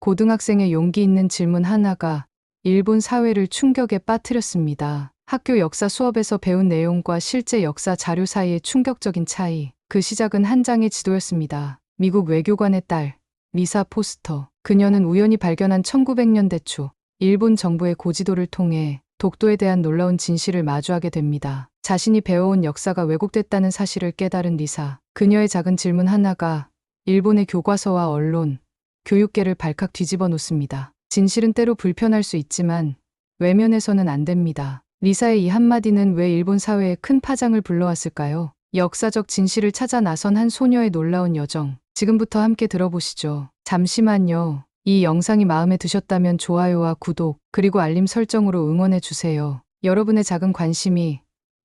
고등학생의 용기 있는 질문 하나가 일본 사회를 충격에 빠뜨렸습니다. 학교 역사 수업에서 배운 내용과 실제 역사 자료 사이의 충격적인 차이. 그 시작은 한 장의 지도였습니다. 미국 외교관의 딸, 리사 포스터. 그녀는 우연히 발견한 1900년대 초 일본 정부의 고지도를 통해 독도에 대한 놀라운 진실을 마주하게 됩니다. 자신이 배워온 역사가 왜곡됐다는 사실을 깨달은 리사. 그녀의 작은 질문 하나가 일본의 교과서와 언론, 교육계를 발칵 뒤집어 놓습니다. 진실은 때로 불편할 수 있지만 외면해서는 안 됩니다. 리사의 이 한마디는 왜 일본 사회에 큰 파장을 불러왔을까요? 역사적 진실을 찾아 나선 한 소녀의 놀라운 여정. 지금부터 함께 들어보시죠. 잠시만요. 이 영상이 마음에 드셨다면 좋아요와 구독, 그리고 알림 설정으로 응원해주세요. 여러분의 작은 관심이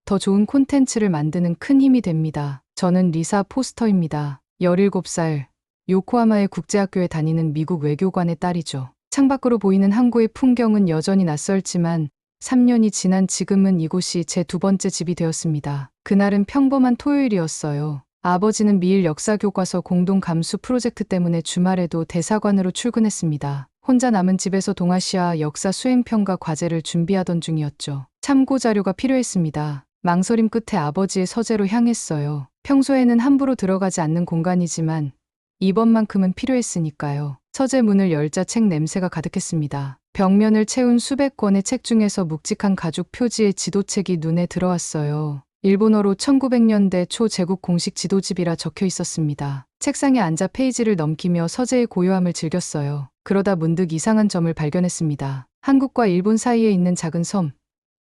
더 좋은 콘텐츠를 만드는 큰 힘이 됩니다. 저는 리사 포스터입니다. 17살, 요코하마의 국제학교에 다니는 미국 외교관의 딸이죠. 창밖으로 보이는 항구의 풍경은 여전히 낯설지만 3년이 지난 지금은 이곳이 제 두 번째 집이 되었습니다. 그날은 평범한 토요일이었어요. 아버지는 미일 역사교과서 공동 감수 프로젝트 때문에 주말에도 대사관으로 출근했습니다. 혼자 남은 집에서 동아시아 역사 수행평가 과제를 준비하던 중이었죠. 참고 자료가 필요했습니다. 망설임 끝에 아버지의 서재로 향했어요. 평소에는 함부로 들어가지 않는 공간이지만 이번만큼은 필요했으니까요. 서재 문을 열자 책 냄새가 가득했습니다. 벽면을 채운 수백 권의 책 중에서 묵직한 가죽 표지의 지도책이 눈에 들어왔어요. 일본어로 1900년대 초 제국 공식 지도집이라 적혀 있었습니다. 책상에 앉아 페이지를 넘기며 서재의 고요함을 즐겼어요. 그러다 문득 이상한 점을 발견했습니다. 한국과 일본 사이에 있는 작은 섬.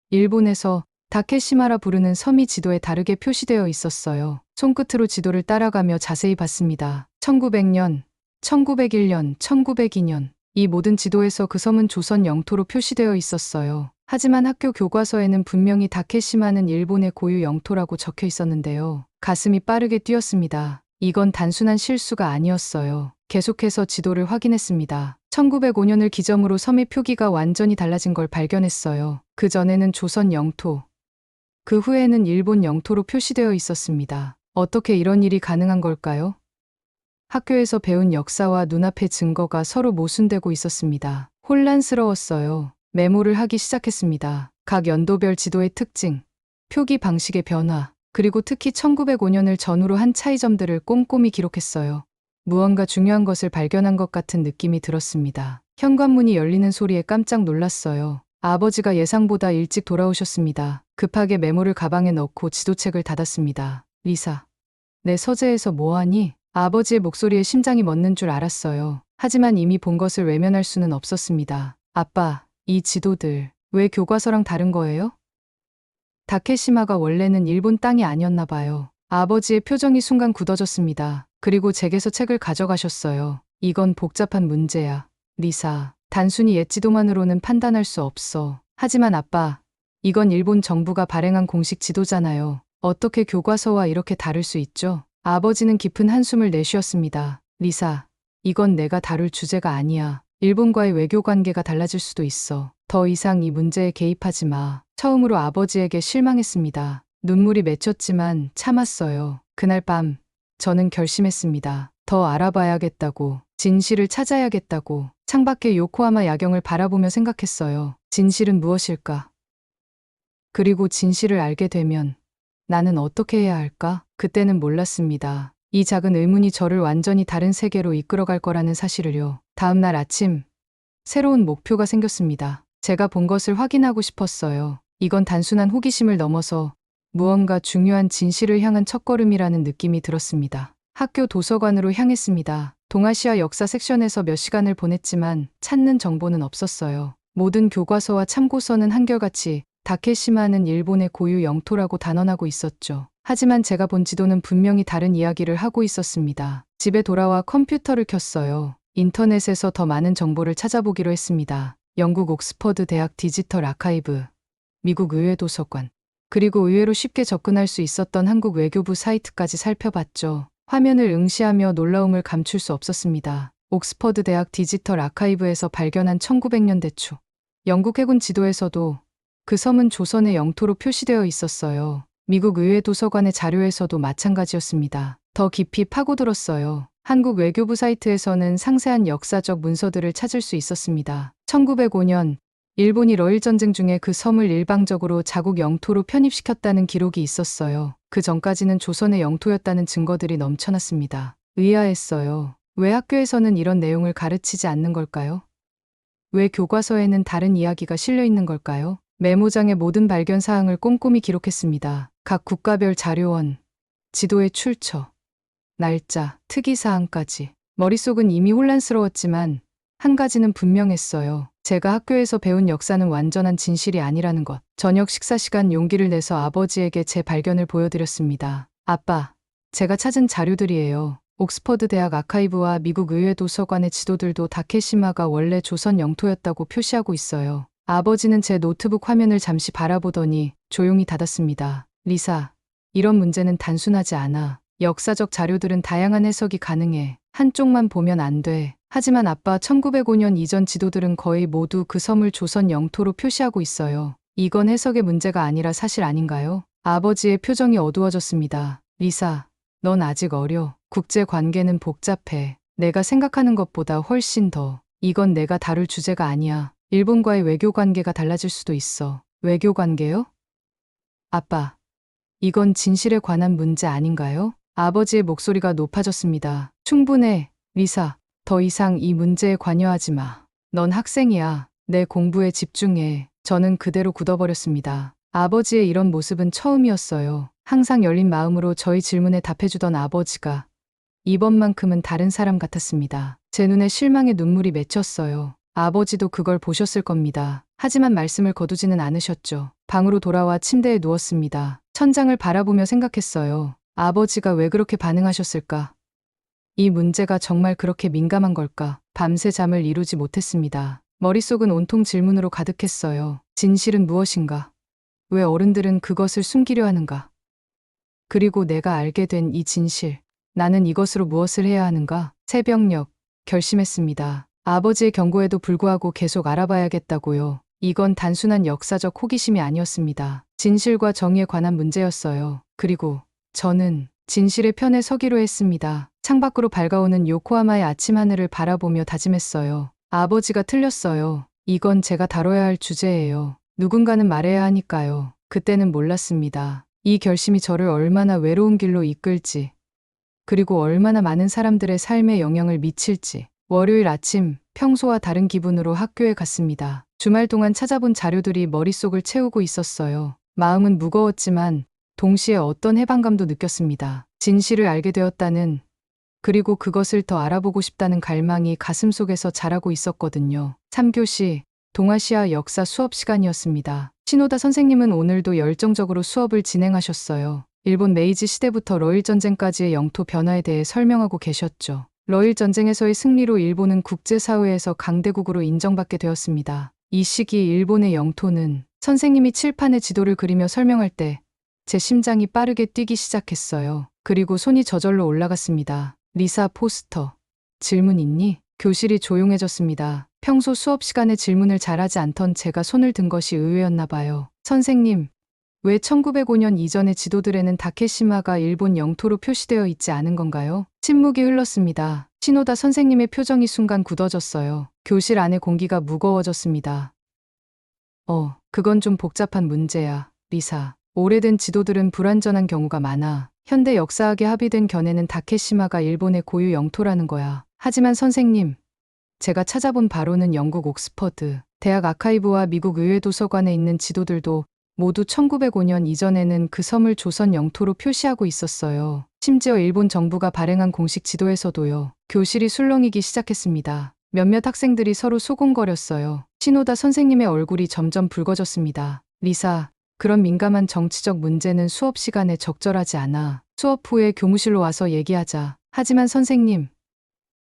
일본에서 다케시마라 부르는 섬이 지도에 다르게 표시되어 있었어요. 손끝으로 지도를 따라가며 자세히 봤습니다. 1900년, 1901년, 1902년. 이 모든 지도에서 그 섬은 조선 영토로 표시되어 있었어요. 하지만 학교 교과서에는 분명히 다케시마는 일본의 고유 영토라고 적혀 있었는데요. 가슴이 빠르게 뛰었습니다. 이건 단순한 실수가 아니었어요. 계속해서 지도를 확인했습니다. 1905년을 기점으로 섬의 표기가 완전히 달라진 걸 발견했어요. 그 전에는 조선 영토, 그 후에는 일본 영토로 표시되어 있었습니다. 어떻게 이런 일이 가능한 걸까요? 학교에서 배운 역사와 눈앞의 증거가 서로 모순되고 있었습니다. 혼란스러웠어요. 메모를 하기 시작했습니다. 각 연도별 지도의 특징, 표기 방식의 변화, 그리고 특히 1905년을 전후로 한 차이점들을 꼼꼼히 기록했어요. 무언가 중요한 것을 발견한 것 같은 느낌이 들었습니다. 현관문이 열리는 소리에 깜짝 놀랐어요. 아버지가 예상보다 일찍 돌아오셨습니다. 급하게 메모를 가방에 넣고 지도책을 닫았습니다. 리사, 내 서재에서 뭐하니? 아버지의 목소리에 심장이 멎는 줄 알았어요. 하지만 이미 본 것을 외면할 수는 없었습니다. 아빠, 이 지도들 왜 교과서랑 다른 거예요? 다케시마가 원래는 일본 땅이 아니었나 봐요. 아버지의 표정이 순간 굳어졌습니다. 그리고 제게서 책을 가져가셨어요. 이건 복잡한 문제야, 리사. 단순히 옛 지도만으로는 판단할 수 없어. 하지만 아빠, 이건 일본 정부가 발행한 공식 지도잖아요. 어떻게 교과서와 이렇게 다를 수 있죠? 아버지는 깊은 한숨을 내쉬었습니다. 리사, 이건 내가 다룰 주제가 아니야. 일본과의 외교 관계가 달라질 수도 있어. 더 이상 이 문제에 개입하지 마. 처음으로 아버지에게 실망했습니다. 눈물이 맺혔지만 참았어요. 그날 밤, 저는 결심했습니다. 더 알아봐야겠다고, 진실을 찾아야겠다고. 창밖의 요코하마 야경을 바라보며 생각했어요. 진실은 무엇일까? 그리고 진실을 알게 되면 나는 어떻게 해야 할까? 그때는 몰랐습니다. 이 작은 의문이 저를 완전히 다른 세계로 이끌어갈 거라는 사실을요. 다음 날 아침, 새로운 목표가 생겼습니다. 제가 본 것을 확인하고 싶었어요. 이건 단순한 호기심을 넘어서 무언가 중요한 진실을 향한 첫걸음이라는 느낌이 들었습니다. 학교 도서관으로 향했습니다. 동아시아 역사 섹션에서 몇 시간을 보냈지만 찾는 정보는 없었어요. 모든 교과서와 참고서는 한결같이 다케시마는 일본의 고유 영토라고 단언하고 있었죠. 하지만 제가 본 지도는 분명히 다른 이야기를 하고 있었습니다. 집에 돌아와 컴퓨터를 켰어요. 인터넷에서 더 많은 정보를 찾아보기로 했습니다. 영국 옥스퍼드 대학 디지털 아카이브, 미국 의회 도서관, 그리고 의외로 쉽게 접근할 수 있었던 한국 외교부 사이트까지 살펴봤죠. 화면을 응시하며 놀라움을 감출 수 없었습니다. 옥스퍼드 대학 디지털 아카이브에서 발견한 1900년대 초 영국 해군 지도에서도 그 섬은 조선의 영토로 표시되어 있었어요. 미국 의회 도서관의 자료에서도 마찬가지였습니다. 더 깊이 파고들었어요. 한국 외교부 사이트에서는 상세한 역사적 문서들을 찾을 수 있었습니다. 1905년 일본이 러일 전쟁 중에 그 섬을 일방적으로 자국 영토로 편입시켰다는 기록이 있었어요. 그 전까지는 조선의 영토였다는 증거들이 넘쳐났습니다. 의아했어요. 왜 학교에서는 이런 내용을 가르치지 않는 걸까요? 왜 교과서에는 다른 이야기가 실려 있는 걸까요? 메모장에 모든 발견 사항을 꼼꼼히 기록했습니다. 각 국가별 자료원, 지도의 출처, 날짜, 특이사항까지. 머릿속은 이미 혼란스러웠지만 한 가지는 분명했어요. 제가 학교에서 배운 역사는 완전한 진실이 아니라는 것. 저녁 식사 시간 용기를 내서 아버지에게 제 발견을 보여드렸습니다. 아빠, 제가 찾은 자료들이에요. 옥스퍼드 대학 아카이브와 미국 의회 도서관의 지도들도 다케시마가 원래 조선 영토였다고 표시하고 있어요. 아버지는 제 노트북 화면을 잠시 바라보더니 조용히 닫았습니다. 리사, 이런 문제는 단순하지 않아. 역사적 자료들은 다양한 해석이 가능해. 한쪽만 보면 안 돼. 하지만 아빠, 1905년 이전 지도들은 거의 모두 그 섬을 조선 영토로 표시하고 있어요. 이건 해석의 문제가 아니라 사실 아닌가요? 아버지의 표정이 어두워졌습니다. 리사, 넌 아직 어려. 국제 관계는 복잡해. 내가 생각하는 것보다 훨씬 더. 이건 내가 다룰 주제가 아니야. 일본과의 외교 관계가 달라질 수도 있어. 외교 관계요? 아빠, 이건 진실에 관한 문제 아닌가요? 아버지의 목소리가 높아졌습니다. 충분해, 리사. 더 이상 이 문제에 관여하지 마. 넌 학생이야. 내 공부에 집중해. 저는 그대로 굳어버렸습니다. 아버지의 이런 모습은 처음이었어요. 항상 열린 마음으로 저희 질문에 답해주던 아버지가 이번만큼은 다른 사람 같았습니다. 제 눈에 실망의 눈물이 맺혔어요. 아버지도 그걸 보셨을 겁니다. 하지만 말씀을 거두지는 않으셨죠. 방으로 돌아와 침대에 누웠습니다. 천장을 바라보며 생각했어요. 아버지가 왜 그렇게 반응하셨을까? 이 문제가 정말 그렇게 민감한 걸까? 밤새 잠을 이루지 못했습니다. 머릿속은 온통 질문으로 가득했어요. 진실은 무엇인가? 왜 어른들은 그것을 숨기려 하는가? 그리고 내가 알게 된 이 진실. 나는 이것으로 무엇을 해야 하는가? 새벽녘 결심했습니다. 아버지의 경고에도 불구하고 계속 알아봐야겠다고요. 이건 단순한 역사적 호기심이 아니었습니다. 진실과 정의에 관한 문제였어요. 그리고 저는 진실의 편에 서기로 했습니다. 창밖으로 밝아오는 요코하마의 아침 하늘을 바라보며 다짐했어요. 아버지가 틀렸어요. 이건 제가 다뤄야 할 주제예요. 누군가는 말해야 하니까요. 그때는 몰랐습니다. 이 결심이 저를 얼마나 외로운 길로 이끌지, 그리고 얼마나 많은 사람들의 삶에 영향을 미칠지. 월요일 아침, 평소와 다른 기분으로 학교에 갔습니다. 주말 동안 찾아본 자료들이 머릿속을 채우고 있었어요. 마음은 무거웠지만 동시에 어떤 해방감도 느꼈습니다. 진실을 알게 되었다는, 그리고 그것을 더 알아보고 싶다는 갈망이 가슴속에서 자라고 있었거든요. 3교시 동아시아 역사 수업 시간이었습니다. 시노다 선생님은 오늘도 열정적으로 수업을 진행하셨어요. 일본 메이지 시대부터 러일 전쟁까지의 영토 변화에 대해 설명하고 계셨죠. 러일 전쟁에서의 승리로 일본은 국제사회에서 강대국으로 인정받게 되었습니다. 이 시기 일본의 영토는, 선생님이 칠판에 지도를 그리며 설명할 때 제 심장이 빠르게 뛰기 시작했어요. 그리고 손이 저절로 올라갔습니다. 리사, 포스터, 질문 있니? 교실이 조용해졌습니다. 평소 수업 시간에 질문을 잘하지 않던 제가 손을 든 것이 의외였나 봐요. 선생님, 왜 1905년 이전의 지도들에는 다케시마가 일본 영토로 표시되어 있지 않은 건가요? 침묵이 흘렀습니다. 시노다 선생님의 표정이 순간 굳어졌어요. 교실 안의 공기가 무거워졌습니다. 그건 좀 복잡한 문제야, 리사. 오래된 지도들은 불완전한 경우가 많아. 현대 역사학에 합의된 견해는 다케시마가 일본의 고유 영토라는 거야. 하지만 선생님, 제가 찾아본 바로는 영국 옥스퍼드 대학 아카이브와 미국 의회 도서관에 있는 지도들도 모두 1905년 이전에는 그 섬을 조선 영토로 표시하고 있었어요. 심지어 일본 정부가 발행한 공식 지도에서도요. 교실이 술렁이기 시작했습니다. 몇몇 학생들이 서로 소곤거렸어요. 시노다 선생님의 얼굴이 점점 붉어졌습니다. 리사, 그런 민감한 정치적 문제는 수업 시간에 적절하지 않아. 수업 후에 교무실로 와서 얘기하자. 하지만 선생님,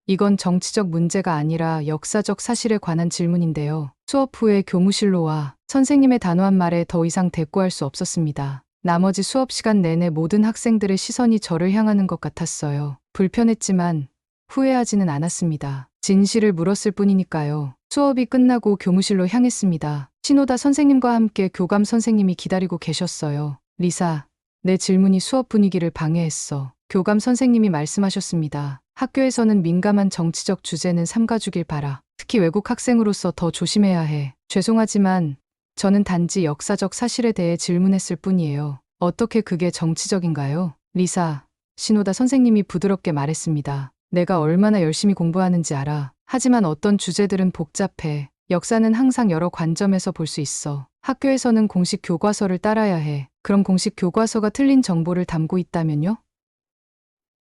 이건 정치적 문제가 아니라 역사적 사실에 관한 질문인데요. 수업 후에 교무실로 와. 선생님의 단호한 말에 더 이상 대꾸할 수 없었습니다. 나머지 수업 시간 내내 모든 학생들의 시선이 저를 향하는 것 같았어요. 불편했지만 후회하지는 않았습니다. 진실을 물었을 뿐이니까요. 수업이 끝나고 교무실로 향했습니다. 시노다 선생님과 함께 교감 선생님이 기다리고 계셨어요. 리사, 내 질문이 수업 분위기를 방해했어. 교감 선생님이 말씀하셨습니다. 학교에서는 민감한 정치적 주제는 삼가주길 바라. 특히 외국 학생으로서 더 조심해야 해. 죄송하지만 저는 단지 역사적 사실에 대해 질문했을 뿐이에요. 어떻게 그게 정치적인가요? 리사, 시노다 선생님이 부드럽게 말했습니다. 내가 얼마나 열심히 공부하는지 알아. 하지만 어떤 주제들은 복잡해. 역사는 항상 여러 관점에서 볼 수 있어. 학교에서는 공식 교과서를 따라야 해. 그럼 공식 교과서가 틀린 정보를 담고 있다면요?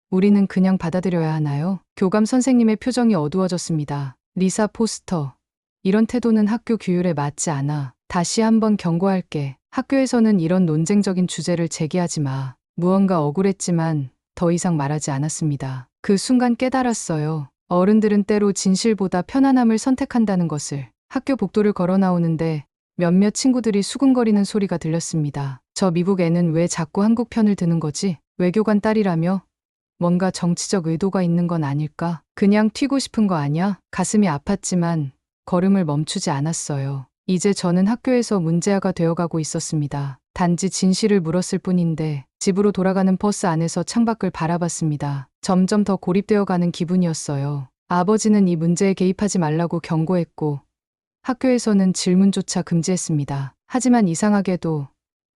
우리는 그냥 받아들여야 하나요? 교감 선생님의 표정이 어두워졌습니다. 리사 포스터. 이런 태도는 학교 규율에 맞지 않아. 다시 한번 경고할게. 학교에서는 이런 논쟁적인 주제를 제기하지 마. 무언가 억울했지만 더 이상 말하지 않았습니다. 그 순간 깨달았어요. 어른들은 때로 진실보다 편안함을 선택한다는 것을. 학교 복도를 걸어 나오는데 몇몇 친구들이 수근거리는 소리가 들렸습니다. 저 미국 애는 왜 자꾸 한국 편을 드는 거지? 외교관 딸이라며? 뭔가 정치적 의도가 있는 건 아닐까? 그냥 튀고 싶은 거 아냐? 가슴이 아팠지만 걸음을 멈추지 않았어요. 이제 저는 학교에서 문제아가 되어가고 있었습니다. 단지 진실을 물었을 뿐인데 집으로 돌아가는 버스 안에서 창밖을 바라봤습니다. 점점 더 고립되어가는 기분이었어요. 아버지는 이 문제에 개입하지 말라고 경고했고 학교에서는 질문조차 금지했습니다. 하지만 이상하게도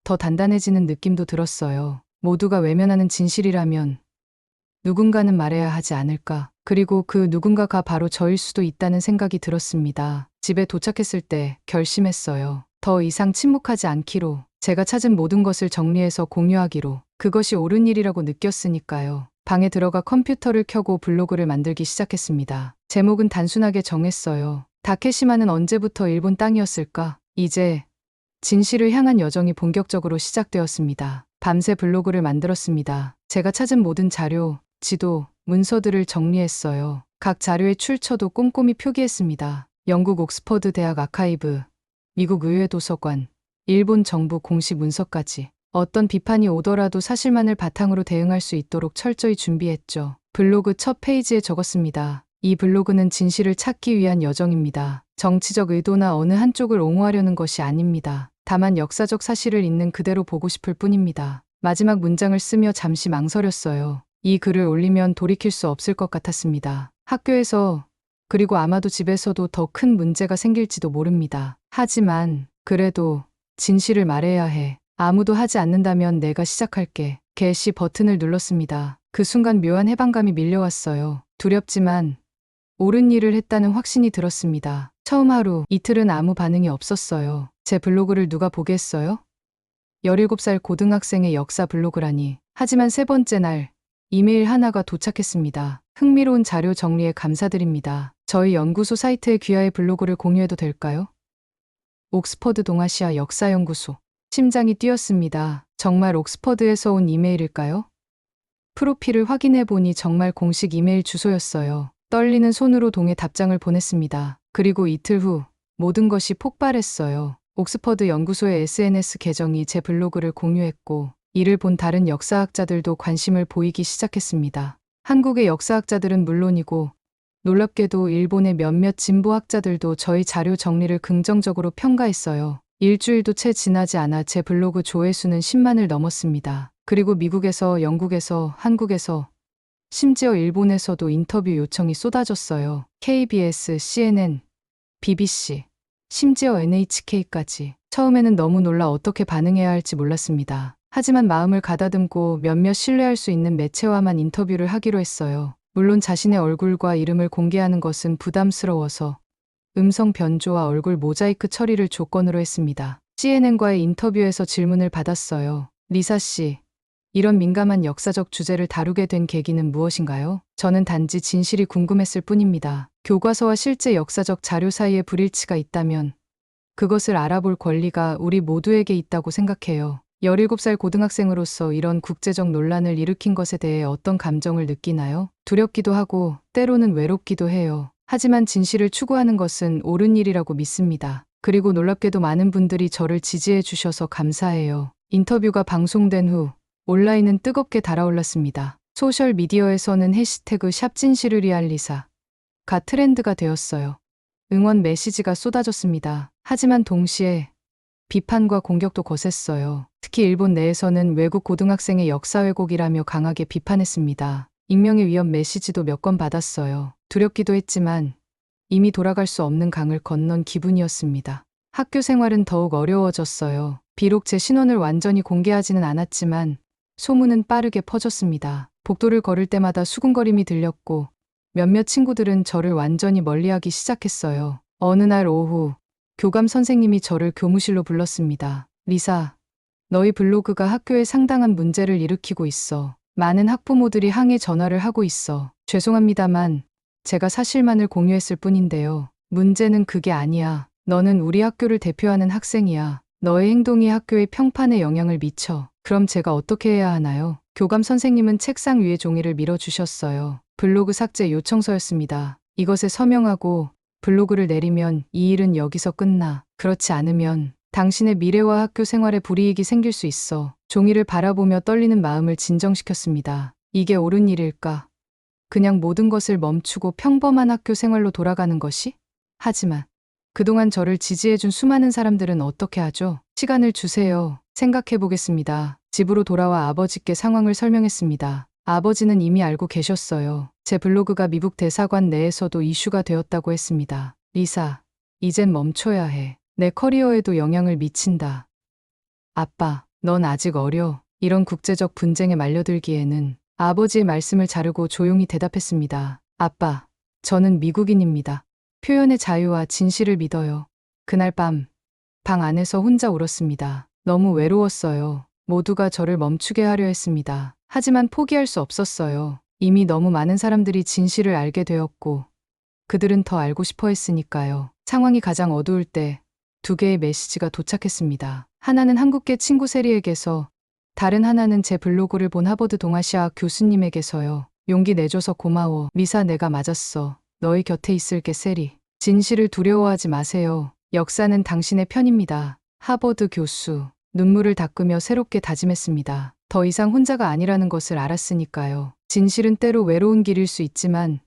더 단단해지는 느낌도 들었어요. 모두가 외면하는 진실이라면 누군가는 말해야 하지 않을까. 그리고 그 누군가가 바로 저일 수도 있다는 생각이 들었습니다. 집에 도착했을 때 결심했어요. 더 이상 침묵하지 않기로. 제가 찾은 모든 것을 정리해서 공유하기로. 그것이 옳은 일이라고 느꼈으니까요. 방에 들어가 컴퓨터를 켜고 블로그를 만들기 시작했습니다. 제목은 단순하게 정했어요. 다케시마는 언제부터 일본 땅이었을까? 이제 진실을 향한 여정이 본격적으로 시작되었습니다. 밤새 블로그를 만들었습니다. 제가 찾은 모든 자료, 지도, 문서들을 정리했어요. 각 자료의 출처도 꼼꼼히 표기했습니다. 영국 옥스퍼드 대학 아카이브, 미국 의회 도서관, 일본 정부 공식 문서까지. 어떤 비판이 오더라도 사실만을 바탕으로 대응할 수 있도록 철저히 준비했죠. 블로그 첫 페이지에 적었습니다. 이 블로그는 진실을 찾기 위한 여정입니다. 정치적 의도나 어느 한쪽을 옹호하려는 것이 아닙니다. 다만 역사적 사실을 있는 그대로 보고 싶을 뿐입니다. 마지막 문장을 쓰며 잠시 망설였어요. 이 글을 올리면 돌이킬 수 없을 것 같았습니다. 학교에서, 그리고 아마도 집에서도 더 큰 문제가 생길지도 모릅니다. 하지만 그래도 진실을 말해야 해. 아무도 하지 않는다면 내가 시작할게. 게시 버튼을 눌렀습니다. 그 순간 묘한 해방감이 밀려왔어요. 두렵지만 옳은 일을 했다는 확신이 들었습니다. 처음 하루, 이틀은 아무 반응이 없었어요. 제 블로그를 누가 보겠어요? 17살 고등학생의 역사 블로그라니. 하지만 세 번째 날, 이메일 하나가 도착했습니다. 흥미로운 자료 정리에 감사드립니다. 저희 연구소 사이트에 귀하의 블로그를 공유해도 될까요? 옥스퍼드 동아시아 역사연구소. 심장이 뛰었습니다. 정말 옥스퍼드에서 온 이메일일까요? 프로필을 확인해 보니 정말 공식 이메일 주소였어요. 떨리는 손으로 동해 답장을 보냈습니다. 그리고 이틀 후 모든 것이 폭발했어요. 옥스퍼드 연구소의 SNS 계정이 제 블로그를 공유했고 이를 본 다른 역사학자들도 관심을 보이기 시작했습니다. 한국의 역사학자들은 물론이고 놀랍게도 일본의 몇몇 진보학자들도 저희 자료 정리를 긍정적으로 평가했어요. 일주일도 채 지나지 않아 제 블로그 조회수는 10만을 넘었습니다. 그리고 미국에서, 영국에서, 한국에서, 심지어 일본에서도 인터뷰 요청이 쏟아졌어요. KBS, CNN, BBC, 심지어 NHK까지. 처음에는 너무 놀라 어떻게 반응해야 할지 몰랐습니다. 하지만 마음을 가다듬고 몇몇 신뢰할 수 있는 매체와만 인터뷰를 하기로 했어요. 물론 자신의 얼굴과 이름을 공개하는 것은 부담스러워서 음성 변조와 얼굴 모자이크 처리를 조건으로 했습니다. CNN과의 인터뷰에서 질문을 받았어요. 리사 씨, 이런 민감한 역사적 주제를 다루게 된 계기는 무엇인가요? 저는 단지 진실이 궁금했을 뿐입니다. 교과서와 실제 역사적 자료 사이에 불일치가 있다면 그것을 알아볼 권리가 우리 모두에게 있다고 생각해요. 17살 고등학생으로서 이런 국제적 논란을 일으킨 것에 대해 어떤 감정을 느끼나요? 두렵기도 하고 때로는 외롭기도 해요. 하지만 진실을 추구하는 것은 옳은 일이라고 믿습니다. 그리고 놀랍게도 많은 분들이 저를 지지해 주셔서 감사해요. 인터뷰가 방송된 후 온라인은 뜨겁게 달아올랐습니다. 소셜미디어에서는 해시태그 샵진실을 위한 리사가 트렌드가 되었어요. 응원 메시지가 쏟아졌습니다. 하지만 동시에 비판과 공격도 거셌어요. 특히 일본 내에서는 외국 고등학생의 역사 왜곡이라며 강하게 비판했습니다. 익명의 위협 메시지도 몇 건 받았어요. 두렵기도 했지만 이미 돌아갈 수 없는 강을 건넌 기분이었습니다. 학교 생활은 더욱 어려워졌어요. 비록 제 신원을 완전히 공개하지는 않았지만 소문은 빠르게 퍼졌습니다. 복도를 걸을 때마다 수군거림이 들렸고 몇몇 친구들은 저를 완전히 멀리하기 시작했어요. 어느 날 오후 교감 선생님이 저를 교무실로 불렀습니다. 리사, 너희 블로그가 학교에 상당한 문제를 일으키고 있어. 많은 학부모들이 항의 전화를 하고 있어. 죄송합니다만 제가 사실만을 공유했을 뿐인데요. 문제는 그게 아니야. 너는 우리 학교를 대표하는 학생이야. 너의 행동이 학교의 평판에 영향을 미쳐. 그럼 제가 어떻게 해야 하나요? 교감 선생님은 책상 위에 종이를 밀어주셨어요. 블로그 삭제 요청서였습니다. 이것에 서명하고 블로그를 내리면 이 일은 여기서 끝나. 그렇지 않으면 당신의 미래와 학교 생활에 불이익이 생길 수 있어. 종이를 바라보며 떨리는 마음을 진정시켰습니다. 이게 옳은 일일까? 그냥 모든 것을 멈추고 평범한 학교 생활로 돌아가는 것이? 하지만 그동안 저를 지지해준 수많은 사람들은 어떻게 하죠? 시간을 주세요. 생각해 보겠습니다. 집으로 돌아와 아버지께 상황을 설명했습니다. 아버지는 이미 알고 계셨어요. 제 블로그가 미국 대사관 내에서도 이슈가 되었다고 했습니다. 리사, 이젠 멈춰야 해. 내 커리어에도 영향을 미친다. 아빠, 넌 아직 어려. 이런 국제적 분쟁에 말려들기에는. 아버지의 말씀을 자르고 조용히 대답했습니다. 아빠, 저는 미국인입니다. 표현의 자유와 진실을 믿어요. 그날 밤, 방 안에서 혼자 울었습니다. 너무 외로웠어요. 모두가 저를 멈추게 하려 했습니다. 하지만 포기할 수 없었어요. 이미 너무 많은 사람들이 진실을 알게 되었고, 그들은 더 알고 싶어 했으니까요. 상황이 가장 어두울 때, 2개의 메시지가 도착했습니다. 하나는 한국계 친구 세리에게서, 다른 하나는 제 블로그를 본 하버드 동아시아 교수님에게서요. 용기 내줘서 고마워. 리사, 내가 맞았어. 너희 곁에 있을게, 세리. 진실을 두려워하지 마세요. 역사는 당신의 편입니다. 하버드 교수. 눈물을 닦으며 새롭게 다짐했습니다. 더 이상 혼자가 아니라는 것을 알았으니까요. 진실은 때로 외로운 길일 수 있지만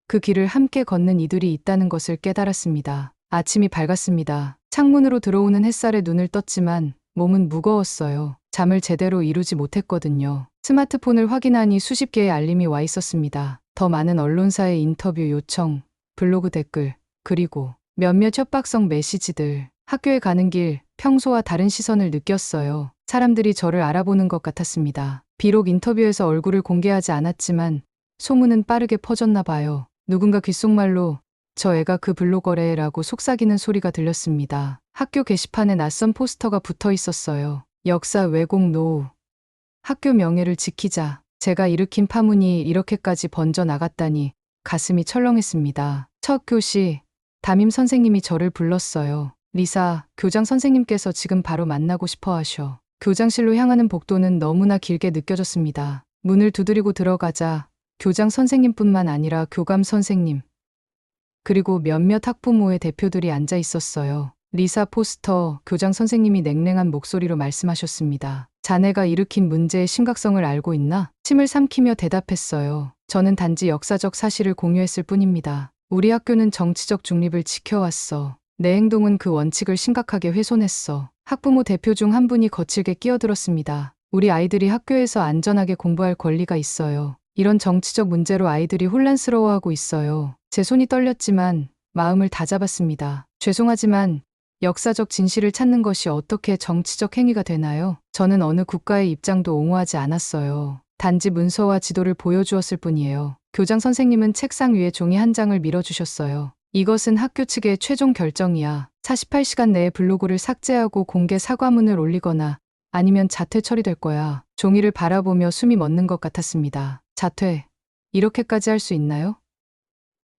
그 길을 함께 걷는 이들이 있다는 것을 깨달았습니다. 아침이 밝았습니다. 창문으로 들어오는 햇살에 눈을 떴지만 몸은 무거웠어요. 잠을 제대로 이루지 못했거든요. 스마트폰을 확인하니 수십 개의 알림이 와 있었습니다. 더 많은 언론사의 인터뷰 요청, 블로그 댓글, 그리고 몇몇 협박성 메시지들. 학교에 가는 길, 평소와 다른 시선을 느꼈어요. 사람들이 저를 알아보는 것 같았습니다. 비록 인터뷰에서 얼굴을 공개하지 않았지만 소문은 빠르게 퍼졌나 봐요. 누군가 귓속말로 저 애가 그 블로거래라고 속삭이는 소리가 들렸습니다. 학교 게시판에 낯선 포스터가 붙어 있었어요. 역사 왜곡 노후. 학교 명예를 지키자. 제가 일으킨 파문이 이렇게까지 번져 나갔다니 가슴이 철렁했습니다. 첫 교시, 담임 선생님이 저를 불렀어요. 리사, 교장 선생님께서 지금 바로 만나고 싶어 하셔. 교장실로 향하는 복도는 너무나 길게 느껴졌습니다. 문을 두드리고 들어가자 교장 선생님뿐만 아니라 교감 선생님, 그리고 몇몇 학부모의 대표들이 앉아 있었어요. 리사 포스터, 교장 선생님이 냉랭한 목소리로 말씀하셨습니다. 자네가 일으킨 문제의 심각성을 알고 있나? 침을 삼키며 대답했어요. 저는 단지 역사적 사실을 공유했을 뿐입니다. 우리 학교는 정치적 중립을 지켜왔어. 내 행동은 그 원칙을 심각하게 훼손했어. 학부모 대표 중 한 분이 거칠게 끼어들었습니다. 우리 아이들이 학교에서 안전하게 공부할 권리가 있어요. 이런 정치적 문제로 아이들이 혼란스러워하고 있어요. 제 손이 떨렸지만 마음을 다잡았습니다. 죄송하지만 역사적 진실을 찾는 것이 어떻게 정치적 행위가 되나요? 저는 어느 국가의 입장도 옹호하지 않았어요. 단지 문서와 지도를 보여주었을 뿐이에요. 교장 선생님은 책상 위에 종이 한 장을 밀어주셨어요. 이것은 학교 측의 최종 결정이야. 48시간 내에 블로그를 삭제하고 공개 사과문을 올리거나 아니면 자퇴 처리될 거야. 종이를 바라보며 숨이 멎는 것 같았습니다. 자퇴, 이렇게까지 할 수 있나요?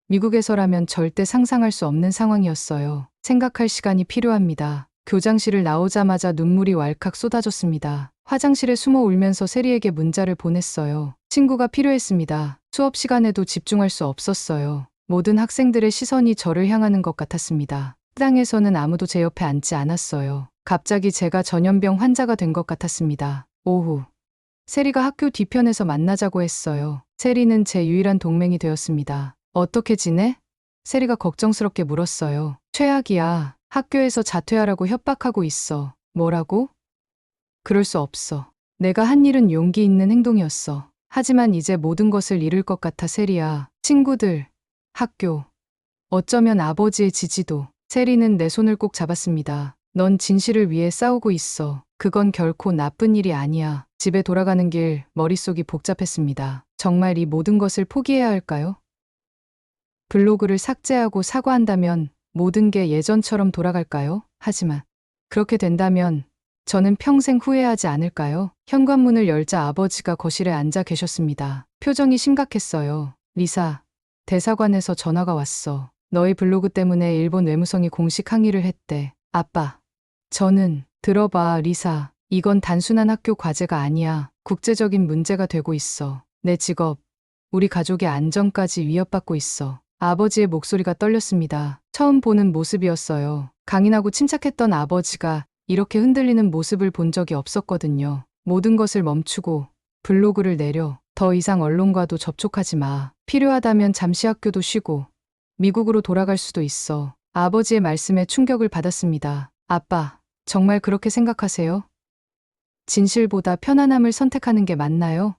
미국에서라면 절대 상상할 수 없는 상황이었어요. 생각할 시간이 필요합니다. 교장실을 나오자마자 눈물이 왈칵 쏟아졌습니다. 화장실에 숨어 울면서 세리에게 문자를 보냈어요. 친구가 필요했습니다. 수업 시간에도 집중할 수 없었어요. 모든 학생들의 시선이 저를 향하는 것 같았습니다. 식당에서는 아무도 제 옆에 앉지 않았어요. 갑자기 제가 전염병 환자가 된 것 같았습니다. 오후, 세리가 학교 뒤편에서 만나자고 했어요. 세리는 제 유일한 동맹이 되었습니다. 어떻게 지내? 세리가 걱정스럽게 물었어요. 최악이야. 학교에서 자퇴하라고 협박하고 있어. 뭐라고? 그럴 수 없어. 내가 한 일은 용기 있는 행동이었어. 하지만 이제 모든 것을 잃을 것 같아 세리야. 친구들, 학교, 어쩌면 아버지의 지지도. 세리는 내 손을 꼭 잡았습니다. 넌 진실을 위해 싸우고 있어. 그건 결코 나쁜 일이 아니야. 집에 돌아가는 길 머릿속이 복잡했습니다. 정말 이 모든 것을 포기해야 할까요? 블로그를 삭제하고 사과한다면 모든 게 예전처럼 돌아갈까요? 하지만 그렇게 된다면 저는 평생 후회하지 않을까요? 현관문을 열자 아버지가 거실에 앉아 계셨습니다. 표정이 심각했어요. 리사, 대사관에서 전화가 왔어. 너희 블로그 때문에 일본 외무성이 공식 항의를 했대. 아빠, 저는 들어봐, 리사. 이건 단순한 학교 과제가 아니야. 국제적인 문제가 되고 있어. 내 직업, 우리 가족의 안전까지 위협받고 있어. 아버지의 목소리가 떨렸습니다. 처음 보는 모습이었어요. 강인하고 침착했던 아버지가 이렇게 흔들리는 모습을 본 적이 없었거든요. 모든 것을 멈추고 블로그를 내려. 더 이상 언론과도 접촉하지 마. 필요하다면 잠시 학교도 쉬고 미국으로 돌아갈 수도 있어. 아버지의 말씀에 충격을 받았습니다. 아빠, 정말 그렇게 생각하세요? 진실보다 편안함을 선택하는 게 맞나요?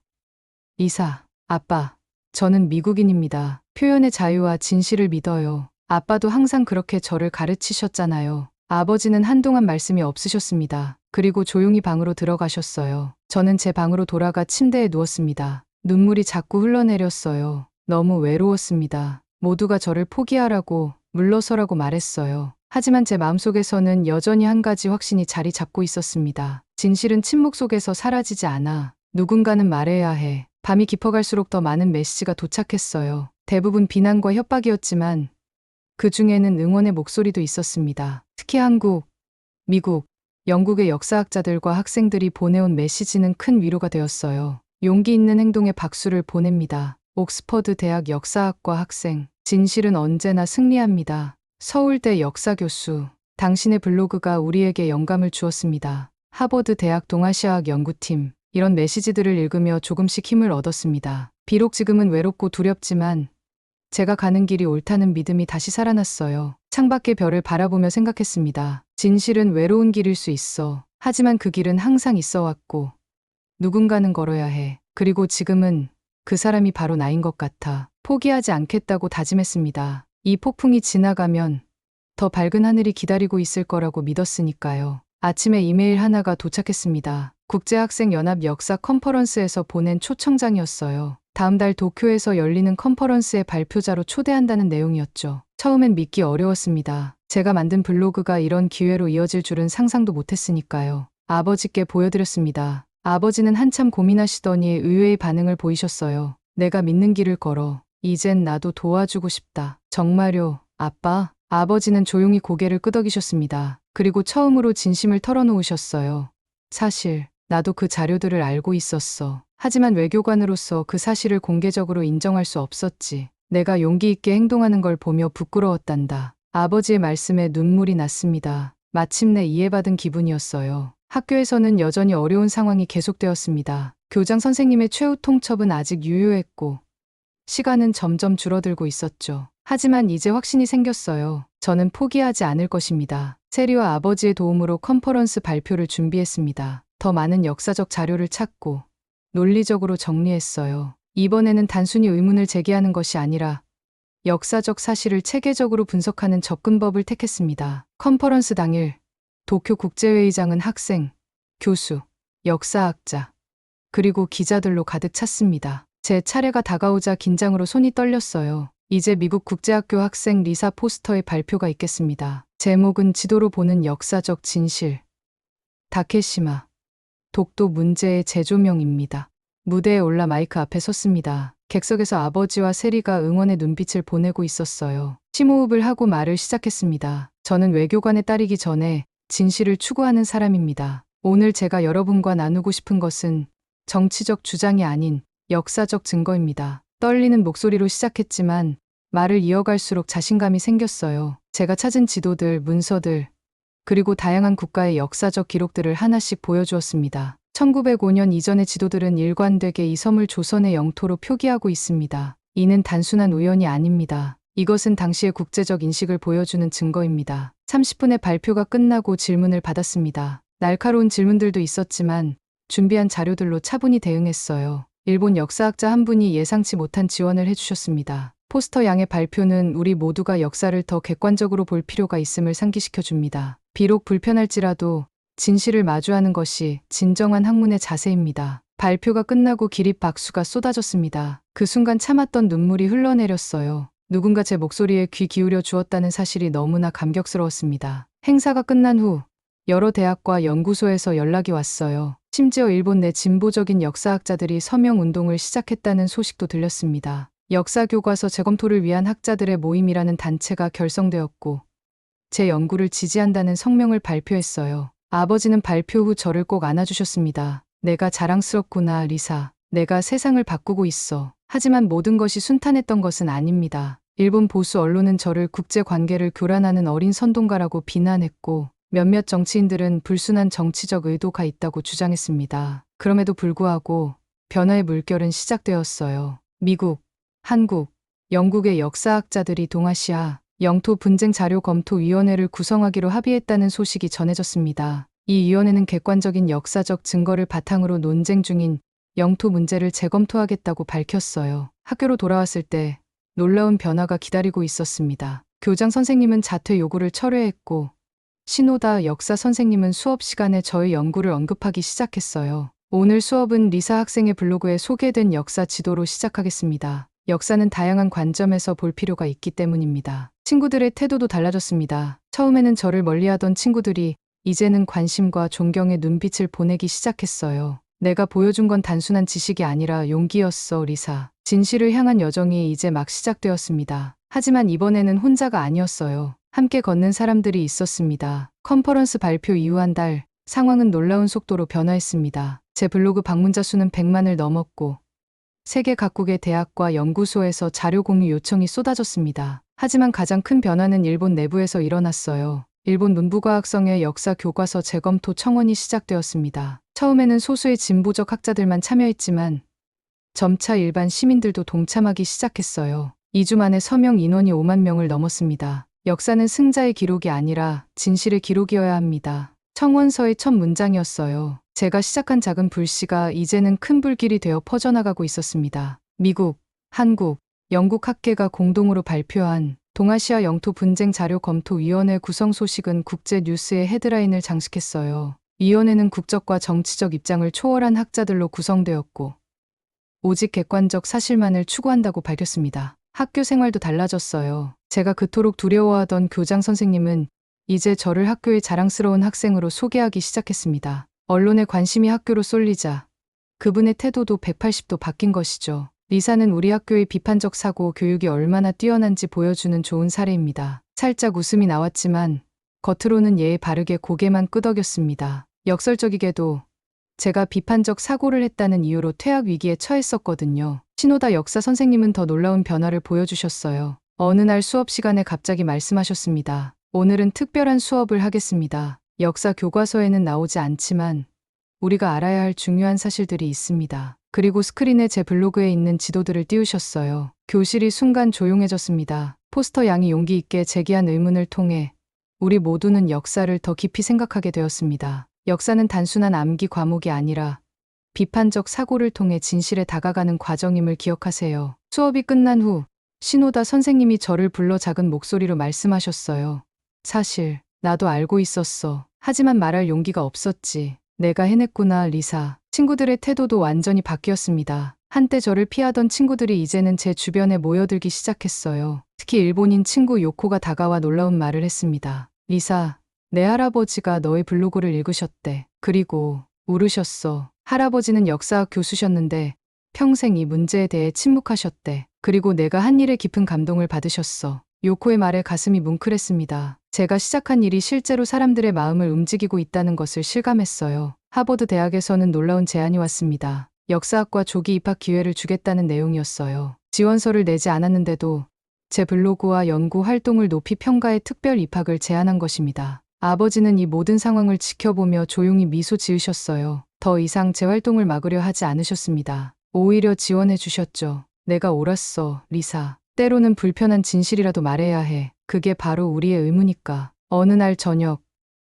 리사, 아빠, 저는 미국인입니다. 표현의 자유와 진실을 믿어요. 아빠도 항상 그렇게 저를 가르치셨잖아요. 아버지는 한동안 말씀이 없으셨습니다. 그리고 조용히 방으로 들어가셨어요. 저는 제 방으로 돌아가 침대에 누웠습니다. 눈물이 자꾸 흘러내렸어요. 너무 외로웠습니다. 모두가 저를 포기하라고, 물러서라고 말했어요. 하지만 제 마음속에서는 여전히 한 가지 확신이 자리 잡고 있었습니다. 진실은 침묵 속에서 사라지지 않아. 누군가는 말해야 해. 밤이 깊어갈수록 더 많은 메시지가 도착했어요. 대부분 비난과 협박이었지만 그 중에는 응원의 목소리도 있었습니다. 특히 한국, 미국, 영국의 역사학자들과 학생들이 보내온 메시지는 큰 위로가 되었어요. 용기 있는 행동에 박수를 보냅니다. 옥스퍼드 대학 역사학과 학생, 진실은 언제나 승리합니다. 서울대 역사교수, 당신의 블로그가 우리에게 영감을 주었습니다. 하버드 대학 동아시아학 연구팀, 이런 메시지들을 읽으며 조금씩 힘을 얻었습니다. 비록 지금은 외롭고 두렵지만 제가 가는 길이 옳다는 믿음이 다시 살아났어요. 창밖의 별을 바라보며 생각했습니다. 진실은 외로운 길일 수 있어. 하지만 그 길은 항상 있어 왔고 누군가는 걸어야 해. 그리고 지금은 그 사람이 바로 나인 것 같아. 포기하지 않겠다고 다짐했습니다. 이 폭풍이 지나가면 더 밝은 하늘이 기다리고 있을 거라고 믿었으니까요. 아침에 이메일 하나가 도착했습니다. 국제학생연합 역사 컨퍼런스에서 보낸 초청장이었어요. 다음 달 도쿄에서 열리는 컨퍼런스의 발표자로 초대한다는 내용이었죠. 처음엔 믿기 어려웠습니다. 제가 만든 블로그가 이런 기회로 이어질 줄은 상상도 못했으니까요. 아버지께 보여드렸습니다. 아버지는 한참 고민하시더니 의외의 반응을 보이셨어요. 내가 믿는 길을 걸어. 이젠 나도 도와주고 싶다. 정말요, 아빠? 아버지는 조용히 고개를 끄덕이셨습니다. 그리고 처음으로 진심을 털어놓으셨어요. 사실 나도 그 자료들을 알고 있었어. 하지만 외교관으로서 그 사실을 공개적으로 인정할 수 없었지. 내가 용기 있게 행동하는 걸 보며 부끄러웠단다. 아버지의 말씀에 눈물이 났습니다. 마침내 이해받은 기분이었어요. 학교에서는 여전히 어려운 상황이 계속되었습니다. 교장 선생님의 최후 통첩은 아직 유효했고 시간은 점점 줄어들고 있었죠. 하지만 이제 확신이 생겼어요. 저는 포기하지 않을 것입니다. 세리와 아버지의 도움으로 컨퍼런스 발표를 준비했습니다. 더 많은 역사적 자료를 찾고 논리적으로 정리했어요. 이번에는 단순히 의문을 제기하는 것이 아니라 역사적 사실을 체계적으로 분석하는 접근법을 택했습니다. 컨퍼런스 당일 도쿄 국제회의장은 학생, 교수, 역사학자, 그리고 기자들로 가득 찼습니다. 제 차례가 다가오자 긴장으로 손이 떨렸어요. 이제 미국 국제학교 학생 리사 포스터의 발표가 있겠습니다. 제목은 지도로 보는 역사적 진실. 다케시마. 독도 문제의 재조명입니다. 무대에 올라 마이크 앞에 섰습니다. 객석에서 아버지와 세리가 응원의 눈빛을 보내고 있었어요. 심호흡을 하고 말을 시작했습니다. 저는 외교관의 딸이기 전에 진실을 추구하는 사람입니다. 오늘 제가 여러분과 나누고 싶은 것은 정치적 주장이 아닌 역사적 증거입니다. 떨리는 목소리로 시작했지만 말을 이어갈수록 자신감이 생겼어요. 제가 찾은 지도들, 문서들, 그리고 다양한 국가의 역사적 기록들을 하나씩 보여주었습니다. 1905년 이전의 지도들은 일관되게 이 섬을 조선의 영토로 표기하고 있습니다. 이는 단순한 우연이 아닙니다. 이것은 당시의 국제적 인식을 보여주는 증거입니다. 30분의 발표가 끝나고 질문을 받았습니다. 날카로운 질문들도 있었지만 준비한 자료들로 차분히 대응했어요. 일본 역사학자 한 분이 예상치 못한 지원을 해주셨습니다. 포스터 양의 발표는 우리 모두가 역사를 더 객관적으로 볼 필요가 있음을 상기시켜 줍니다. 비록 불편할지라도 진실을 마주하는 것이 진정한 학문의 자세입니다. 발표가 끝나고 기립 박수가 쏟아졌습니다. 그 순간 참았던 눈물이 흘러내렸어요. 누군가 제 목소리에 귀 기울여 주었다는 사실이 너무나 감격스러웠습니다. 행사가 끝난 후 여러 대학과 연구소에서 연락이 왔어요. 심지어 일본 내 진보적인 역사학자들이 서명운동을 시작했다는 소식도 들렸습니다. 역사교과서 재검토를 위한 학자들의 모임이라는 단체가 결성되었고 제 연구를 지지한다는 성명을 발표했어요. 아버지는 발표 후 저를 꼭 안아주셨습니다. 내가 자랑스럽구나, 리사. 내가 세상을 바꾸고 있어. 하지만 모든 것이 순탄했던 것은 아닙니다. 일본 보수 언론은 저를 국제관계를 교란하는 어린 선동가라고 비난했고 몇몇 정치인들은 불순한 정치적 의도가 있다고 주장했습니다. 그럼에도 불구하고 변화의 물결은 시작되었어요. 미국, 한국, 영국의 역사학자들이 동아시아 영토 분쟁 자료 검토 위원회를 구성하기로 합의했다는 소식이 전해졌습니다. 이 위원회는 객관적인 역사적 증거를 바탕으로 논쟁 중인 영토 문제를 재검토하겠다고 밝혔어요. 학교로 돌아왔을 때 놀라운 변화가 기다리고 있었습니다. 교장 선생님은 자퇴 요구를 철회했고 시노다 역사 선생님은 수업 시간에 저의 연구를 언급하기 시작했어요. 오늘 수업은 리사 학생의 블로그에 소개된 역사 지도로 시작하겠습니다. 역사는 다양한 관점에서 볼 필요가 있기 때문입니다. 친구들의 태도도 달라졌습니다. 처음에는 저를 멀리하던 친구들이 이제는 관심과 존경의 눈빛을 보내기 시작했어요. 내가 보여준 건 단순한 지식이 아니라 용기였어, 리사. 진실을 향한 여정이 이제 막 시작되었습니다. 하지만 이번에는 혼자가 아니었어요. 함께 걷는 사람들이 있었습니다. 컨퍼런스 발표 이후 한 달, 상황은 놀라운 속도로 변화했습니다. 제 블로그 방문자 수는 100만을 넘었고 세계 각국의 대학과 연구소에서 자료 공유 요청이 쏟아졌습니다. 하지만 가장 큰 변화는 일본 내부에서 일어났어요. 일본 문부과학성의 역사 교과서 재검토 청원이 시작되었습니다. 처음에는 소수의 진보적 학자들만 참여했지만 점차 일반 시민들도 동참하기 시작했어요. 2주 만에 서명 인원이 5만 명을 넘었습니다. 역사는 승자의 기록이 아니라 진실의 기록이어야 합니다. 청원서의 첫 문장이었어요. 제가 시작한 작은 불씨가 이제는 큰 불길이 되어 퍼져나가고 있었습니다. 미국, 한국, 영국 학계가 공동으로 발표한 동아시아 영토 분쟁 자료 검토 위원회 구성 소식은 국제 뉴스의 헤드라인을 장식했어요. 위원회는 국적과 정치적 입장을 초월한 학자들로 구성되었고 오직 객관적 사실만을 추구한다고 밝혔습니다. 학교 생활도 달라졌어요. 제가 그토록 두려워하던 교장 선생님은 이제 저를 학교의 자랑스러운 학생으로 소개하기 시작했습니다. 언론의 관심이 학교로 쏠리자 그분의 태도도 180도 바뀐 것이죠. 리사는 우리 학교의 비판적 사고 교육이 얼마나 뛰어난지 보여주는 좋은 사례입니다. 살짝 웃음이 나왔지만 겉으로는 예의 바르게 고개만 끄덕였습니다. 역설적이게도 제가 비판적 사고를 했다는 이유로 퇴학 위기에 처했었거든요. 시노다 역사 선생님은 더 놀라운 변화를 보여주셨어요. 어느 날 수업 시간에 갑자기 말씀하셨습니다. 오늘은 특별한 수업을 하겠습니다. 역사 교과서에는 나오지 않지만 우리가 알아야 할 중요한 사실들이 있습니다. 그리고 스크린에 제 블로그에 있는 지도들을 띄우셨어요. 교실이 순간 조용해졌습니다. 포스터 양이 용기 있게 제기한 의문을 통해 우리 모두는 역사를 더 깊이 생각하게 되었습니다. 역사는 단순한 암기 과목이 아니라 비판적 사고를 통해 진실에 다가가는 과정임을 기억하세요. 수업이 끝난 후 시노다 선생님이 저를 불러 작은 목소리로 말씀하셨어요. 사실 나도 알고 있었어. 하지만 말할 용기가 없었지. 내가 해냈구나, 리사. 친구들의 태도도 완전히 바뀌었습니다. 한때 저를 피하던 친구들이 이제는 제 주변에 모여들기 시작했어요. 특히 일본인 친구 요코가 다가와 놀라운 말을 했습니다. 리사, 내 할아버지가 너의 블로그를 읽으셨대. 그리고 울으셨어. 할아버지는 역사학 교수셨는데 평생 이 문제에 대해 침묵하셨대. 그리고 내가 한 일에 깊은 감동을 받으셨어. 요코의 말에 가슴이 뭉클했습니다. 제가 시작한 일이 실제로 사람들의 마음을 움직이고 있다는 것을 실감했어요. 하버드 대학에서는 놀라운 제안이 왔습니다. 역사학과 조기 입학 기회를 주겠다는 내용이었어요. 지원서를 내지 않았는데도 제 블로그와 연구 활동을 높이 평가해 특별 입학을 제안한 것입니다. 아버지는 이 모든 상황을 지켜보며 조용히 미소 지으셨어요. 더 이상 제 활동을 막으려 하지 않으셨습니다. 오히려 지원해 주셨죠. 내가 옳았어, 리사. 때로는 불편한 진실이라도 말해야 해. 그게 바로 우리의 의무니까. 어느 날 저녁,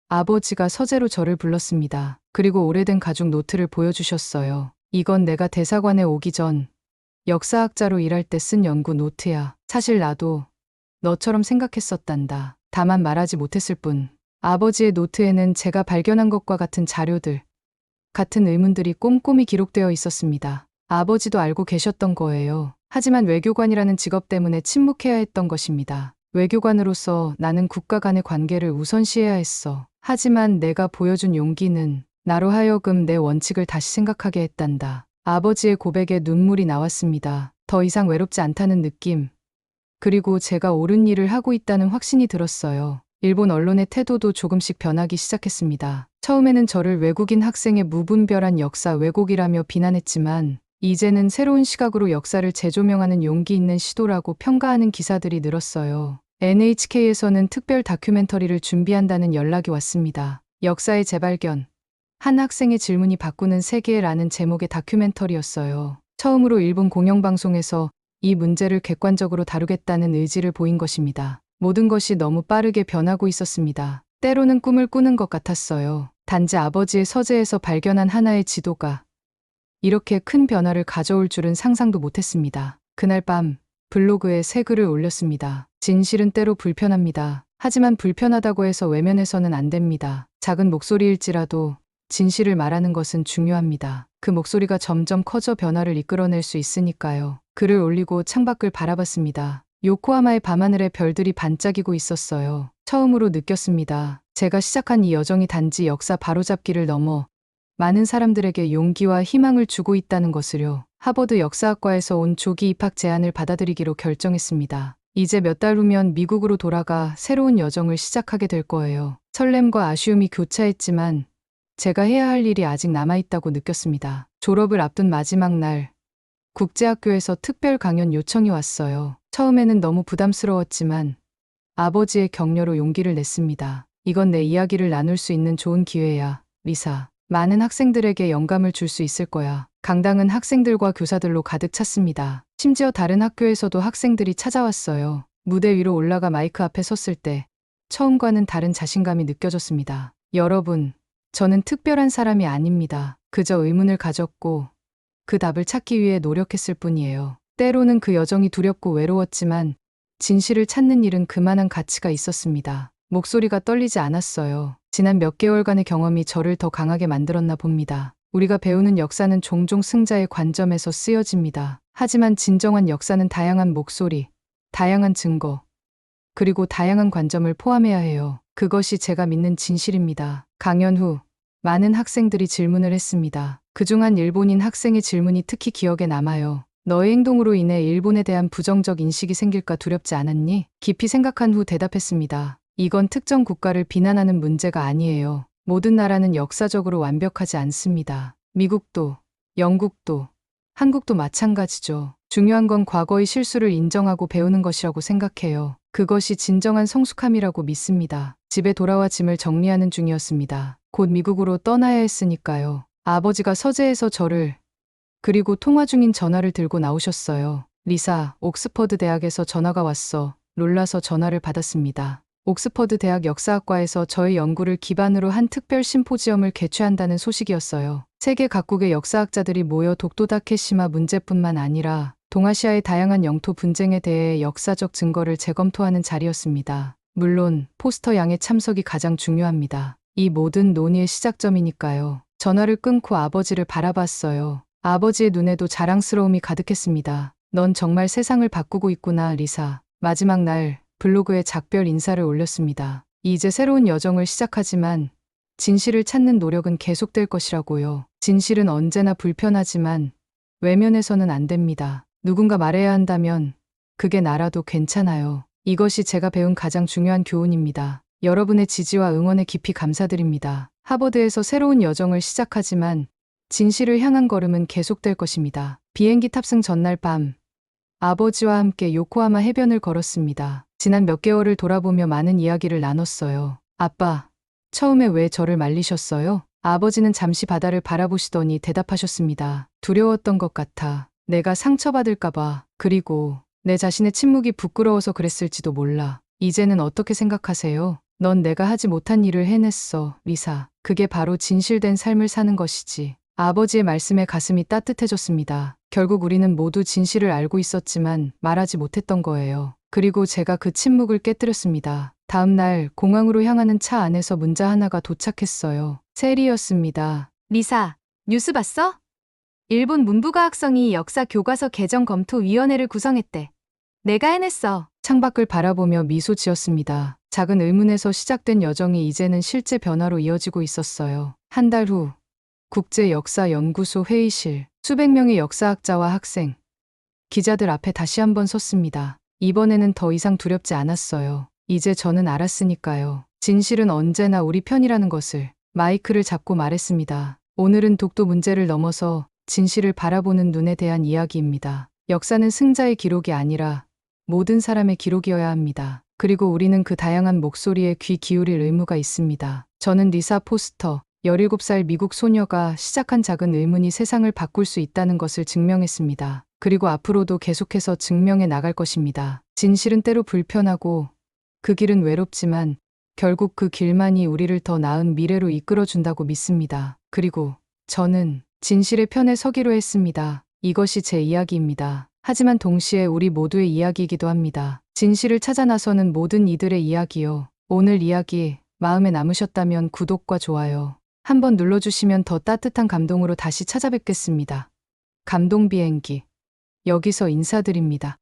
아버지가 서재로 저를 불렀습니다. 그리고 오래된 가죽 노트를 보여주셨어요. 이건 내가 대사관에 오기 전 역사학자로 일할 때 쓴 연구 노트야. 사실 나도 너처럼 생각했었단다. 다만 말하지 못했을 뿐. 아버지의 노트에는 제가 발견한 것과 같은 자료들, 같은 의문들이 꼼꼼히 기록되어 있었습니다. 아버지도 알고 계셨던 거예요. 하지만 외교관이라는 직업 때문에 침묵해야 했던 것입니다. 외교관으로서 나는 국가 간의 관계를 우선시해야 했어. 하지만 내가 보여준 용기는 나로 하여금 내 원칙을 다시 생각하게 했단다. 아버지의 고백에 눈물이 나왔습니다. 더 이상 외롭지 않다는 느낌. 그리고 제가 옳은 일을 하고 있다는 확신이 들었어요. 일본 언론의 태도도 조금씩 변하기 시작했습니다. 처음에는 저를 외국인 학생의 무분별한 역사 왜곡이라며 비난했지만 이제는 새로운 시각으로 역사를 재조명하는 용기 있는 시도라고 평가하는 기사들이 늘었어요. NHK에서는 특별 다큐멘터리를 준비한다는 연락이 왔습니다. 역사의 재발견. 한 학생의 질문이 바꾸는 세계라는 제목의 다큐멘터리였어요. 처음으로 일본 공영방송에서 이 문제를 객관적으로 다루겠다는 의지를 보인 것입니다. 모든 것이 너무 빠르게 변하고 있었습니다. 때로는 꿈을 꾸는 것 같았어요. 단지 아버지의 서재에서 발견한 하나의 지도가 이렇게 큰 변화를 가져올 줄은 상상도 못했습니다. 그날 밤 블로그에 새 글을 올렸습니다. 진실은 때로 불편합니다. 하지만 불편하다고 해서 외면해서는 안 됩니다. 작은 목소리일지라도 진실을 말하는 것은 중요합니다. 그 목소리가 점점 커져 변화를 이끌어낼 수 있으니까요. 글을 올리고 창밖을 바라봤습니다. 요코하마의 밤하늘에 별들이 반짝이고 있었어요. 처음으로 느꼈습니다. 제가 시작한 이 여정이 단지 역사 바로잡기를 넘어 많은 사람들에게 용기와 희망을 주고 있다는 것을요. 하버드 역사학과에서 온 조기 입학 제안을 받아들이기로 결정했습니다. 이제 몇 달 후면 미국으로 돌아가 새로운 여정을 시작하게 될 거예요. 설렘과 아쉬움이 교차했지만 제가 해야 할 일이 아직 남아있다고 느꼈습니다. 졸업을 앞둔 마지막 날, 국제학교에서 특별 강연 요청이 왔어요. 처음에는 너무 부담스러웠지만 아버지의 격려로 용기를 냈습니다. 이건 내 이야기를 나눌 수 있는 좋은 기회야, 리사. 많은 학생들에게 영감을 줄 수 있을 거야. 강당은 학생들과 교사들로 가득 찼습니다. 심지어 다른 학교에서도 학생들이 찾아왔어요. 무대 위로 올라가 마이크 앞에 섰을 때 처음과는 다른 자신감이 느껴졌습니다. 여러분, 저는 특별한 사람이 아닙니다. 그저 의문을 가졌고 그 답을 찾기 위해 노력했을 뿐이에요. 때로는 그 여정이 두렵고 외로웠지만 진실을 찾는 일은 그만한 가치가 있었습니다. 목소리가 떨리지 않았어요. 지난 몇 개월간의 경험이 저를 더 강하게 만들었나 봅니다. 우리가 배우는 역사는 종종 승자의 관점에서 쓰여집니다. 하지만 진정한 역사는 다양한 목소리, 다양한 증거, 그리고 다양한 관점을 포함해야 해요. 그것이 제가 믿는 진실입니다. 강연 후 많은 학생들이 질문을 했습니다. 그중 한 일본인 학생의 질문이 특히 기억에 남아요. 너의 행동으로 인해 일본에 대한 부정적 인식이 생길까 두렵지 않았니? 깊이 생각한 후 대답했습니다. 이건 특정 국가를 비난하는 문제가 아니에요. 모든 나라는 역사적으로 완벽하지 않습니다. 미국도, 영국도, 한국도 마찬가지죠. 중요한 건 과거의 실수를 인정하고 배우는 것이라고 생각해요. 그것이 진정한 성숙함이라고 믿습니다. 집에 돌아와 짐을 정리하는 중이었습니다. 곧 미국으로 떠나야 했으니까요. 아버지가 서재에서 저를 그리고 통화 중인 전화를 들고 나오셨어요. 리사, 옥스퍼드 대학에서 전화가 왔어. 놀라서 전화를 받았습니다. 옥스퍼드 대학 역사학과에서 저의 연구를 기반으로 한 특별 심포지엄을 개최한다는 소식이었어요. 세계 각국의 역사학자들이 모여 독도다케시마 문제뿐만 아니라 동아시아의 다양한 영토 분쟁에 대해 역사적 증거를 재검토하는 자리였습니다. 물론 포스터 양의 참석이 가장 중요합니다. 이 모든 논의의 시작점이니까요. 전화를 끊고 아버지를 바라봤어요. 아버지의 눈에도 자랑스러움이 가득했습니다. 넌 정말 세상을 바꾸고 있구나, 리사. 마지막 날 블로그에 작별 인사를 올렸습니다. 이제 새로운 여정을 시작하지만 진실을 찾는 노력은 계속될 것이라고요. 진실은 언제나 불편하지만 외면해서는 안 됩니다. 누군가 말해야 한다면 그게 나라도 괜찮아요. 이것이 제가 배운 가장 중요한 교훈입니다. 여러분의 지지와 응원에 깊이 감사드립니다. 하버드에서 새로운 여정을 시작하지만 진실을 향한 걸음은 계속될 것입니다. 비행기 탑승 전날 밤, 아버지와 함께 요코하마 해변을 걸었습니다. 지난 몇 개월을 돌아보며 많은 이야기를 나눴어요. 아빠, 처음에 왜 저를 말리셨어요? 아버지는 잠시 바다를 바라보시더니 대답하셨습니다. 두려웠던 것 같아. 내가 상처받을까봐. 그리고 내 자신의 침묵이 부끄러워서 그랬을지도 몰라. 이제는 어떻게 생각하세요? 넌 내가 하지 못한 일을 해냈어, 리사. 그게 바로 진실된 삶을 사는 것이지. 아버지의 말씀에 가슴이 따뜻해졌습니다. 결국 우리는 모두 진실을 알고 있었지만 말하지 못했던 거예요. 그리고 제가 그 침묵을 깨뜨렸습니다. 다음 날 공항으로 향하는 차 안에서 문자 하나가 도착했어요. 셀이었습니다. 리사, 뉴스 봤어? 일본 문부과학성이 역사 교과서 개정 검토 위원회를 구성했대. 내가 해냈어. 창밖을 바라보며 미소 지었습니다. 작은 의문에서 시작된 여정이 이제는 실제 변화로 이어지고 있었어요. 한 달 후, 국제역사연구소 회의실, 수백 명의 역사학자와 학생, 기자들 앞에 다시 한번 섰습니다. 이번에는 더 이상 두렵지 않았어요. 이제 저는 알았으니까요. 진실은 언제나 우리 편이라는 것을. 마이크를 잡고 말했습니다. 오늘은 독도 문제를 넘어서 진실을 바라보는 눈에 대한 이야기입니다. 역사는 승자의 기록이 아니라 모든 사람의 기록이어야 합니다. 그리고 우리는 그 다양한 목소리에 귀 기울일 의무가 있습니다. 저는 리사 포스터, 17살 미국 소녀가 시작한 작은 의문이 세상을 바꿀 수 있다는 것을 증명했습니다. 그리고 앞으로도 계속해서 증명해 나갈 것입니다. 진실은 때로 불편하고 그 길은 외롭지만 결국 그 길만이 우리를 더 나은 미래로 이끌어준다고 믿습니다. 그리고 저는 진실의 편에 서기로 했습니다. 이것이 제 이야기입니다. 하지만 동시에 우리 모두의 이야기이기도 합니다. 진실을 찾아 나서는 모든 이들의 이야기요. 오늘 이야기 마음에 남으셨다면 구독과 좋아요 한번 눌러주시면 더 따뜻한 감동으로 다시 찾아뵙겠습니다. 감동 비행기. 여기서 인사드립니다.